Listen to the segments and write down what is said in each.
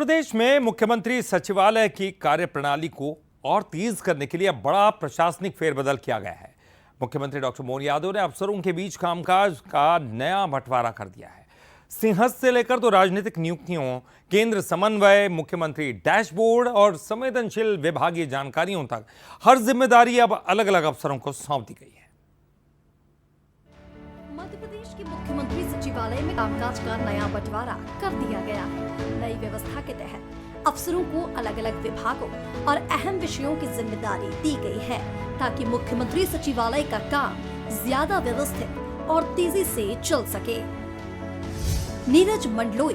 प्रदेश में मुख्यमंत्री सचिवालय की कार्यप्रणाली को और तेज करने के लिए बड़ा प्रशासनिक फेरबदल किया गया है। मुख्यमंत्री डॉक्टर मोहन यादव ने अफसरों के बीच कामकाज का नया बंटवारा कर दिया है। सिंहस्थ से लेकर तो राजनीतिक नियुक्तियों, केंद्र समन्वय, मुख्यमंत्री डैशबोर्ड और संवेदनशील विभागीय जानकारियों तक हर जिम्मेदारी अब अलग अलग अफसरों को सौंप दी गई है। मध्य प्रदेश के मुख्यमंत्री सचिवालय में कामकाज का नया बंटवारा कर दिया गया है। नई व्यवस्था के तहत अफसरों को अलग अलग विभागों और अहम विषयों की जिम्मेदारी दी गई है, ताकि मुख्यमंत्री सचिवालय का काम ज्यादा व्यवस्थित और तेजी से चल सके। नीरज मंडलोई।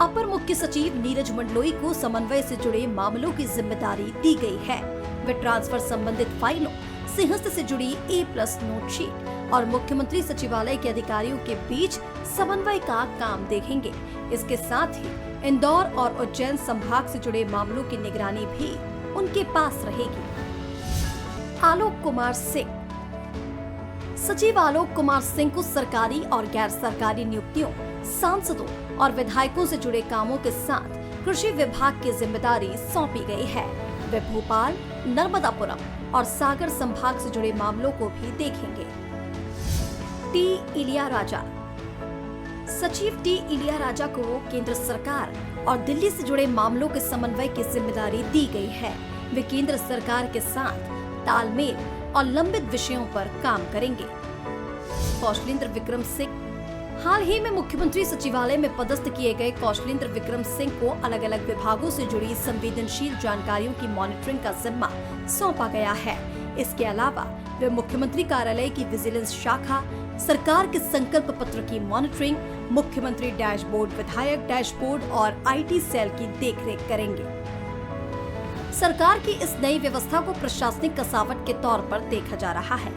अपर मुख्य सचिव नीरज मंडलोई को समन्वय से जुड़े मामलों की जिम्मेदारी दी गई है। वे ट्रांसफर संबंधित फाइलों, सिंहस्थ से जुड़ी A+ नोट शीट और मुख्यमंत्री सचिवालय के अधिकारियों के बीच समन्वय का काम देखेंगे। इसके साथ ही इंदौर और उज्जैन संभाग से जुड़े मामलों की निगरानी भी उनके पास रहेगी। आलोक कुमार सिंह। सचिव आलोक कुमार सिंह को सरकारी और गैर सरकारी नियुक्तियों, सांसदों और विधायकों से जुड़े कामों के साथ कृषि विभाग की जिम्मेदारी सौंपी गई है। वे भोपाल, नर्मदापुरम और सागर संभाग से जुड़े मामलों को भी देखेंगे। टी इलियाराजा। सचिव टी इलियाराजा को केंद्र सरकार और दिल्ली से जुड़े मामलों के समन्वय की जिम्मेदारी दी गई है। वे केंद्र सरकार के साथ तालमेल और लंबित विषयों पर काम करेंगे। कौशलेंद्र विक्रम सिंह। हाल ही में मुख्यमंत्री सचिवालय में पदस्थ किए गए कौशलेंद्र विक्रम सिंह को अलग अलग विभागों से जुड़ी संवेदनशील जानकारियों की मॉनिटरिंग का जिम्मा सौंपा गया है। इसके अलावा वे मुख्यमंत्री कार्यालय की विजिलेंस शाखा, सरकार के संकल्प पत्र की मॉनिटरिंग, मुख्यमंत्री डैशबोर्ड, विधायक डैशबोर्ड और IT सेल की देखरेख करेंगे। सरकार की इस नई व्यवस्था को प्रशासनिक कसावट के तौर पर देखा जा रहा है।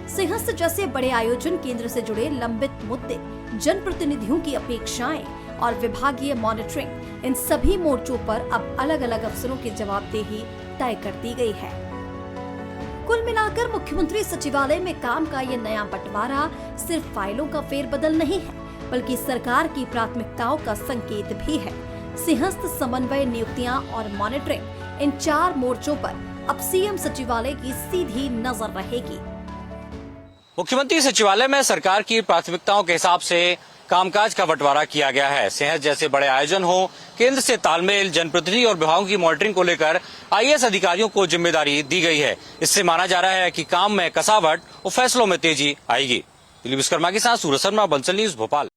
सिंहस्थ जैसे बड़े आयोजन, केंद्र से जुड़े लंबित मुद्दे, जनप्रतिनिधियों की अपेक्षाएं और विभागीय मॉनिटरिंग, इन सभी मोर्चों पर अब अलग अलग अफसरों की जवाबदेही तय कर दी गई है। कुल मिलाकर मुख्यमंत्री सचिवालय में काम का ये नया बंटवारा सिर्फ फाइलों का फेरबदल नहीं है, बल्कि सरकार की प्राथमिकताओं का संकेत भी है। सिंहस्थ, समन्वय, नियुक्तियां और मॉनिटरिंग, इन 4 मोर्चों पर अब CM सचिवालय की सीधी नजर रहेगी। मुख्यमंत्री सचिवालय में सरकार की प्राथमिकताओं के हिसाब से कामकाज का बंटवारा किया गया है। सिंहस्थ जैसे बड़े आयोजन हो, केंद्र से तालमेल, जनप्रतिनिधि और विभागों की मॉनिटरिंग को लेकर IAS अधिकारियों को जिम्मेदारी दी गई है। इससे माना जा रहा है कि काम में कसावट और फैसलों में तेजी आएगी। दिलीप विश्वकर्मा के साथ सूरज शर्मा, बंसल न्यूज, भोपाल।